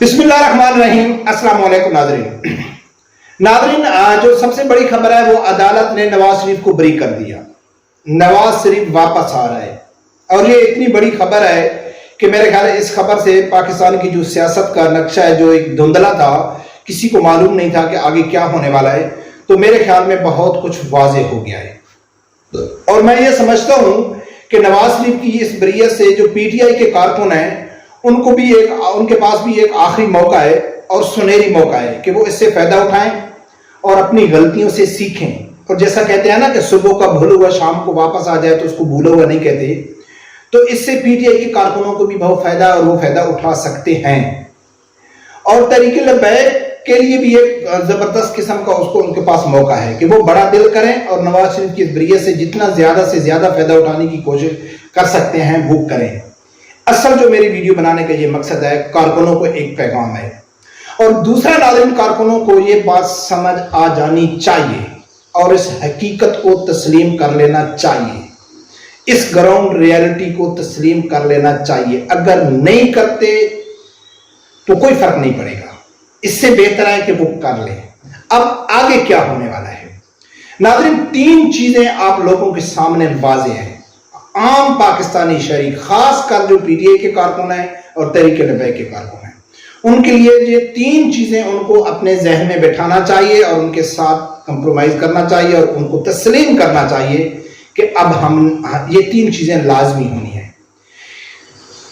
बिस्मिल्लाहिर्रहमानिर्रहीम। अस्सलाम वालेकुम नाज़रीन, जो सबसे बड़ी खबर है वो अदालत ने नवाज शरीफ को बरी कर दिया। नवाज शरीफ वापस आ रहा है और ये इतनी बड़ी खबर है कि मेरे ख्याल इस खबर से पाकिस्तान की जो सियासत का नक्शा है, जो एक धुंधला था, किसी को मालूम नहीं था कि आगे क्या होने वाला है, तो मेरे ख्याल में बहुत कुछ वाज़ेह हो गया है। और मैं ये समझता हूं कि नवाज शरीफ की इस बरीयत से जो पीटीआई के कारकुन हैं उनको भी उनके पास भी एक आखिरी मौका है और सुनहरी मौका है कि वो इससे फायदा उठाएं और अपनी गलतियों से सीखें। और जैसा कहते हैं ना कि सुबह का भूला हुआ शाम को वापस आ जाए तो उसको भूला हुआ नहीं कहते, तो इससे पीटीआई के कारकुनों को भी बहुत फायदा और वो फायदा उठा सकते हैं। और तहरीक लब्बैक के लिए भी एक जबरदस्त किस्म का उसको उनके पास मौका है कि वो बड़ा दिल करें और नवाज शरीफ की बरीयत से जितना ज्यादा से ज्यादा फायदा उठाने की कोशिश कर सकते हैं वो करें। असल जो मेरी वीडियो बनाने का ये मकसद है, कारकुनों को एक पैगाम है। और दूसरा नाज़रीन, कारकुनों को ये बात समझ आ जानी चाहिए और इस हकीकत को तस्लीम कर लेना चाहिए, इस ग्राउंड रियलिटी को तस्लीम कर लेना चाहिए। अगर नहीं करते तो कोई फर्क नहीं पड़ेगा, इससे बेहतर है कि वो कर लें। अब आगे क्या होने वाला है नाज़रीन, तीन चीजें आप लोगों के सामने वाज़ेह हैं। आम पाकिस्तानी शहरी, खासकर जो पीटीआई के कारकुन हैं और तहरीक लब्बैक के कारकुन हैं, उनके लिए ये तीन चीजें उनको अपने जहन में बैठाना चाहिए और उनके साथ कंप्रोमाइज करना चाहिए और उनको तस्लीम करना चाहिए कि अब हम ये तीन चीजें लाजमी होनी है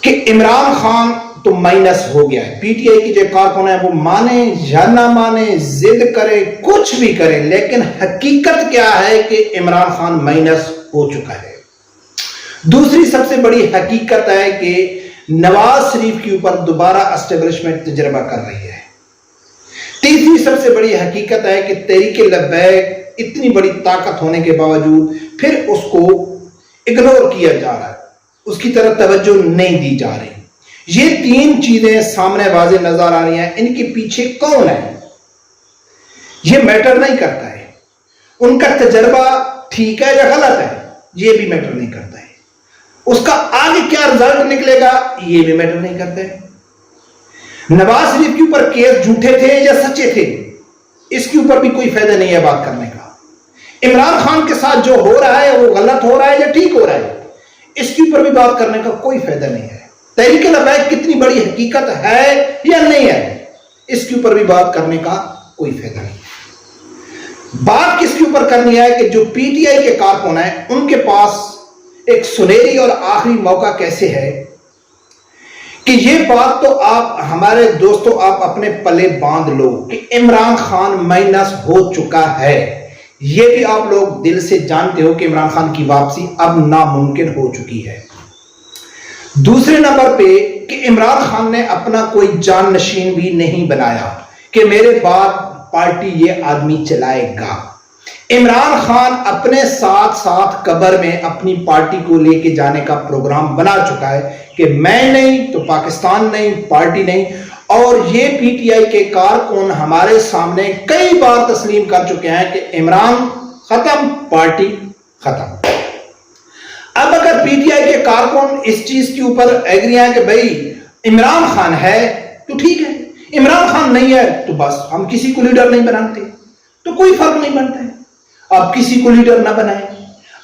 कि इमरान खान तो माइनस हो गया है। पीटीआई की जो कारकुन है वो माने या ना माने, जिद करे, कुछ भी करे, लेकिन हकीकत क्या है कि इमरान खान माइनस हो चुका है। दूसरी सबसे बड़ी हकीकत है कि नवाज शरीफ के ऊपर दोबारा एस्टेब्लिशमेंट तजर्बा कर रही है। तीसरी सबसे बड़ी हकीकत है कि तहरीक लब्बैक इतनी बड़ी ताकत होने के बावजूद फिर उसको इग्नोर किया जा रहा है, उसकी तरफ तवज्जो नहीं दी जा रही। ये तीन चीजें सामने वाज़ेह नजर आ रही हैं। इनके पीछे कौन है ये मैटर नहीं करता है, उनका तजर्बा ठीक है या गलत है ये भी मैटर नहीं करता है, उसका आगे क्या रिजल्ट निकलेगा ये भी मैटर नहीं करता है। नवाज शरीफ के ऊपर केस झूठे थे या सच्चे थे इसके ऊपर भी कोई फायदा नहीं है बात करने का। इमरान खान के साथ जो हो रहा है वो गलत हो रहा है या ठीक हो रहा है इसके ऊपर भी बात करने का कोई फायदा नहीं है। तहरीक लब्बैक कितनी बड़ी हकीकत है या नहीं है इसके ऊपर भी बात करने का कोई फायदा नहीं। बात किसके ऊपर करनी है कि जो पीटीआई के कारकुन हैं उनके पास एक सुनहरी और आखिरी मौका कैसे है कि ये बात तो आप हमारे दोस्तों आप अपने पले बांध लो कि इमरान खान माइनस हो चुका है। ये भी आप लोग दिल से जानते हो कि इमरान खान की वापसी अब नामुमकिन हो चुकी है। दूसरे नंबर पे कि इमरान खान ने अपना कोई जाननशीन भी नहीं बनाया कि मेरे बाद पार्टी ये आदमी चलाएगा। इमरान खान अपने साथ साथ कब्र में अपनी पार्टी को लेके जाने का प्रोग्राम बना चुका है कि मैं नहीं तो पाकिस्तान नहीं, पार्टी नहीं। और ये पीटीआई के कारकुन हमारे सामने कई बार तस्लीम कर चुके हैं कि इमरान खत्म, पार्टी खत्म। अब अगर पीटीआई के कारकुन इस चीज के ऊपर एग्री हैं कि भाई इमरान खान है तो ठीक है, इमरान खान नहीं है तो बस हम किसी को लीडर नहीं बनाते, तो कोई फर्क नहीं बनता है। आप किसी को लीडर ना बनाएं,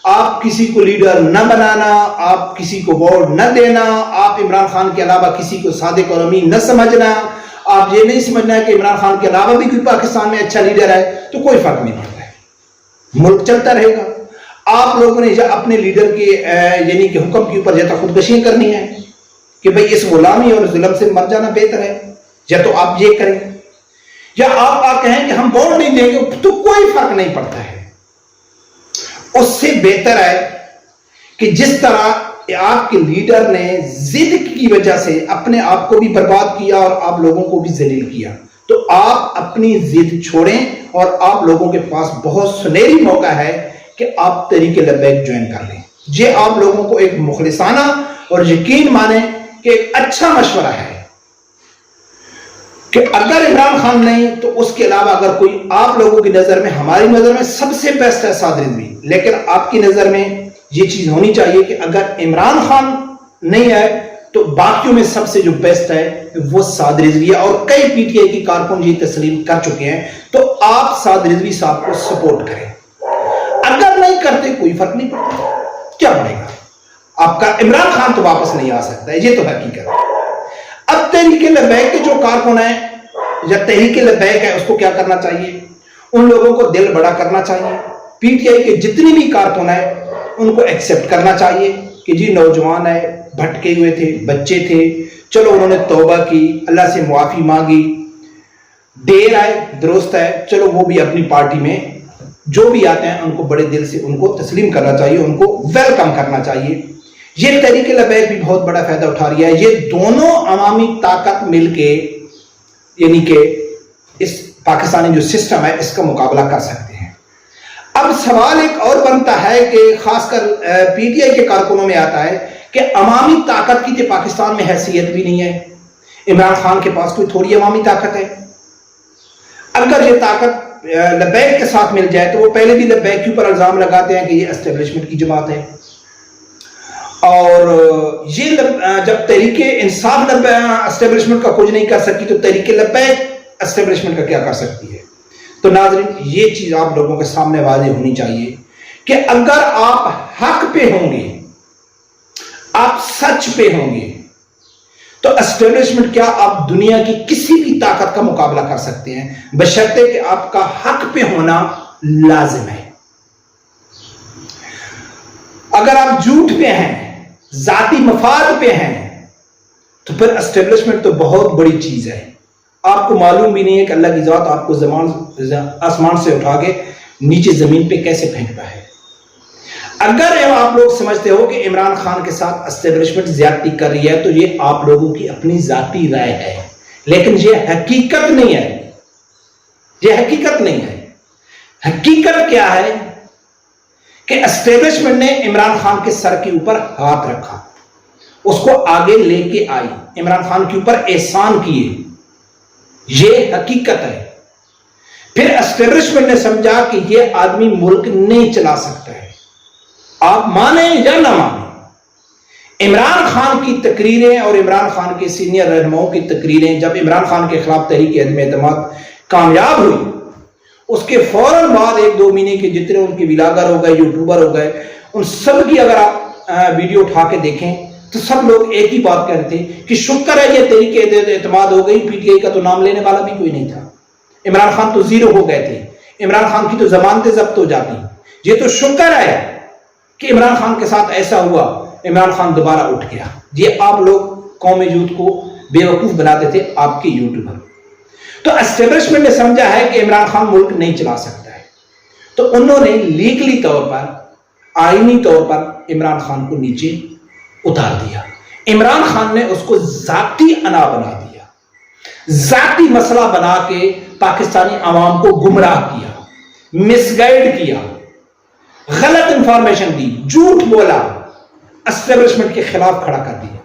आप किसी को लीडर न बनाना, आप किसी को वोट न देना, आप इमरान खान के अलावा किसी को सादिक और अमीन न समझना, आप ये नहीं समझना कि इमरान खान के अलावा भी कोई पाकिस्तान में अच्छा लीडर है, तो कोई फर्क नहीं पड़ता है, मुल्क चलता रहेगा। आप लोगों ने अपने लीडर के यानी कि हुक्म के ऊपर या तो खुदकशियां करनी है कि भाई इस गुलामी और जुल्म से मर जाना बेहतर है, या तो आप ये करें, या आप कहें कि हम वोट नहीं देंगे, तो कोई फर्क नहीं पड़ता है। उससे बेहतर है कि जिस तरह आपके लीडर ने जिद की वजह से अपने आप को भी बर्बाद किया और आप लोगों को भी जलील किया, तो आप अपनी जिद छोड़ें और आप लोगों के पास बहुत सुनहरी मौका है कि आप तहरीक लब्बैक ज्वाइन कर लें। ये आप लोगों को एक मुखलिसाना और यकीन माने कि एक अच्छा मशवरा है कि अगर इमरान खान नहीं तो उसके अलावा अगर कोई आप लोगों की नजर में, हमारी नजर में सबसे बेस्ट है साद रिजवी, लेकिन आपकी नजर में ये चीज होनी चाहिए कि अगर इमरान खान नहीं है تو باقیوں میں سب سے جو بیسٹ ہے وہ سعد رضوی ہے، اور کئی پی ٹی آئی کی کارکن یہ تسلیم کر چکے ہیں. تو آپ سعد رضوی صاحب کو سپورٹ کریں. اگر نہیں کرتے کوئی فرق نہیں پڑتا، کیا پڑے گا آپ کا. عمران خان تو واپس نہیں آ سکتا ہے، یہ تو حقیقت ہے. اب تحریک لبیک کے جو کارکن ہیں یا تحریک لبیک ہے، اس کو کیا کرنا چاہیے؟ ان لوگوں کو دل بڑا کرنا چاہیے. پی ٹی آئی کے جتنی بھی کارکن ہیں ان کو ایکسپٹ کرنا چاہیے کہ جی نوجوان ہے، بھٹکے ہوئے تھے، بچے تھے، چلو انہوں نے توبہ کی، اللہ سے معافی مانگی، دیر آئے درست ہے، چلو وہ بھی اپنی پارٹی میں جو بھی آتے ہیں ان کو بڑے دل سے ان کو تسلیم کرنا چاہیے، ان کو ویلکم کرنا چاہیے. یہ تحریک لبیک بھی بہت بڑا فائدہ اٹھا رہی ہے. یہ دونوں عوامی طاقت مل کے یعنی کہ اس پاکستانی جو سسٹم ہے اس کا مقابلہ کر سکتے ہیں. اب سوال ایک اور بنتا ہے کہ خاص کر پی ٹی آئی کے کارکنوں میں آتا ہے کہ عوامی طاقت کی تو پاکستان میں حیثیت بھی نہیں ہے. عمران خان کے پاس کوئی تھوڑی عوامی طاقت ہے. اگر یہ طاقت لبیک کے ساتھ مل جائے تو وہ پہلے بھی لبیک کے اوپر الزام لگاتے ہیں کہ یہ اسٹیبلشمنٹ کی جماعت ہے، اور یہ جب تحریک انصاف اسٹیبلشمنٹ کا کچھ نہیں کر سکی تو تحریک لبیک اسٹیبلشمنٹ کا کیا کر سکتی ہے. تو ناظرین یہ چیز آپ لوگوں کے سامنے واضح ہونی چاہیے کہ اگر آپ حق پہ ہوں گے، آپ سچ پہ ہوں گے، تو اسٹیبلشمنٹ کیا آپ دنیا کی کسی بھی طاقت کا مقابلہ کر سکتے ہیں، بشرطے کہ آپ کا حق پہ ہونا لازم ہے. اگر آپ جھوٹ پہ ہیں، ذاتی مفاد پہ ہیں، تو پھر اسٹیبلشمنٹ تو بہت بڑی چیز ہے. آپ کو معلوم بھی نہیں ہے کہ اللہ کی ذات آپ کو آسمان سے اٹھا کے نیچے زمین پہ کیسے پھینکتا ہے. اگر آپ لوگ سمجھتے ہو کہ عمران خان کے ساتھ اسٹیبلشمنٹ زیادتی کر رہی ہے تو یہ آپ لوگوں کی اپنی ذاتی رائے ہے، لیکن یہ حقیقت نہیں ہے. یہ حقیقت نہیں ہے. حقیقت کیا ہے کہ اسٹیبلشمنٹ نے عمران خان کے سر کے اوپر ہاتھ رکھا، اس کو آگے لے کے آئی، عمران خان کے اوپر احسان کیے. یہ حقیقت ہے. پھر اسٹیبلشمنٹ نے سمجھا کہ یہ آدمی ملک نہیں چلا سکتا ہے. آپ مانیں یا نہ مانیں، عمران خان کی تقریریں اور عمران خان کے سینئر رہنماؤں کی تقریریں جب عمران خان کے خلاف تحریک عدم اعتماد کامیاب ہوئی، اس کے فوراً بعد 1-2 مہینے کے جتنے ان کے ولاگر ہو گئے، یوٹیوبر ہو گئے، ان سب کی اگر آپ ویڈیو اٹھا کے دیکھیں تو سب لوگ ایک ہی بات کہہ رہے تھے کہ شکر ہے یہ تحریک عدم اعتماد ہو گئی، پی ٹی آئی کا تو نام لینے والا بھی کوئی نہیں تھا. عمران خان تو زیرو ہو گئے تھے، عمران خان کی تو ضمانتیں ضبط ہو جاتی. یہ تو شکر ہے کہ عمران خان کے ساتھ ایسا ہوا، عمران خان دوبارہ اٹھ گیا. یہ آپ لوگ قوم یوتھ کو بے وقوف بناتے تھے، آپ کے یوٹیوبر. تو اسٹیبلشمنٹ نے سمجھا ہے کہ عمران خان ملک نہیں چلا سکتا ہے، تو انہوں نے لیگلی طور پر، آئینی طور پر عمران خان کو نیچے اتار دیا. عمران خان نے اس کو ذاتی انا بنا دیا، ذاتی مسئلہ بنا کے پاکستانی عوام کو گمراہ کیا، مس گائیڈ کیا، غلط انفارمیشن دی، جھوٹ بولا، اسٹیبلشمنٹ کے خلاف کھڑا کر دیا.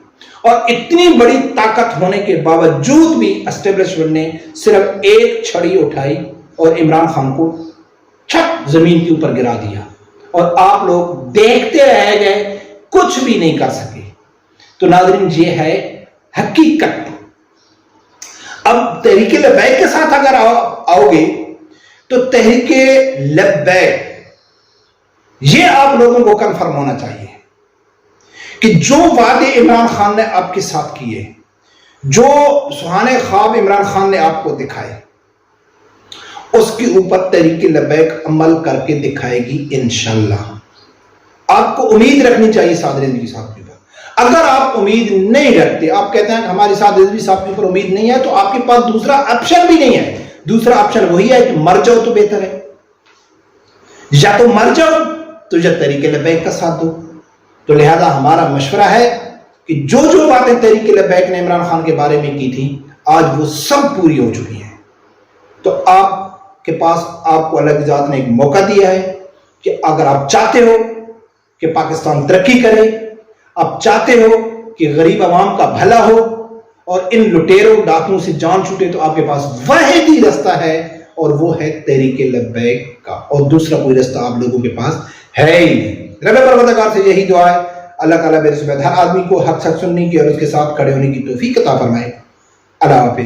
اور اتنی بڑی طاقت ہونے کے باوجود بھی اسٹیبلشمنٹ نے صرف ایک چھڑی اٹھائی اور عمران خان کو چھت زمین کے اوپر گرا دیا، اور آپ لوگ دیکھتے رہ گئے، کچھ بھی نہیں کر سکے. تو ناظرین یہ ہے حقیقت. اب تحریک لبیک کے ساتھ اگر آؤ گے تو تحریک لبیک یہ آپ لوگوں کو کنفرم ہونا چاہیے کہ جو وعدے عمران خان نے آپ کے ساتھ کیے، جو سہانے خواب عمران خان نے آپ کو دکھائے، اس کے اوپر تحریک لبیک عمل کر کے دکھائے گی انشاءاللہ. آپ کو امید رکھنی چاہیے سعد رضوی صاحب کے اوپر. اگر آپ امید نہیں رکھتے، آپ کہتے ہیں کہ ہماری سعد رضوی صاحب کے اوپر امید نہیں ہے، تو آپ کے پاس دوسرا آپشن بھی نہیں ہے. دوسرا آپشن وہی ہے کہ مر جاؤ تو بہتر ہے. یا تو مر جاؤ تو یا تحریک لبیک کا ساتھ دو. تو لہذا ہمارا مشورہ ہے کہ جو باتیں تحریک لبیک نے عمران خان کے بارے میں کی تھی، آج وہ سب پوری ہو چکی ہیں. تو آپ کے پاس آپ کو اللہ کی ذات نے ایک موقع دیا ہے کہ اگر آپ چاہتے ہو کہ پاکستان ترقی کرے، آپ چاہتے ہو کہ غریب عوام کا بھلا ہو اور ان لٹیروں ڈاکوؤں سے جان چھوٹے، تو آپ کے پاس واحد ہی رستہ ہے، اور وہ ہے تحریک لبیک کا. اور دوسرا کوئی رستہ آپ لوگوں کے پاس ہے ہی نہیں. رب پروردگار سے یہی دعا ہے اللہ تعالیٰ میرے سمیت ہر آدمی کو حق سچ سننے کی اور اس کے ساتھ کھڑے ہونے کی توفیق عطا فرمائے. اللہ حافظ.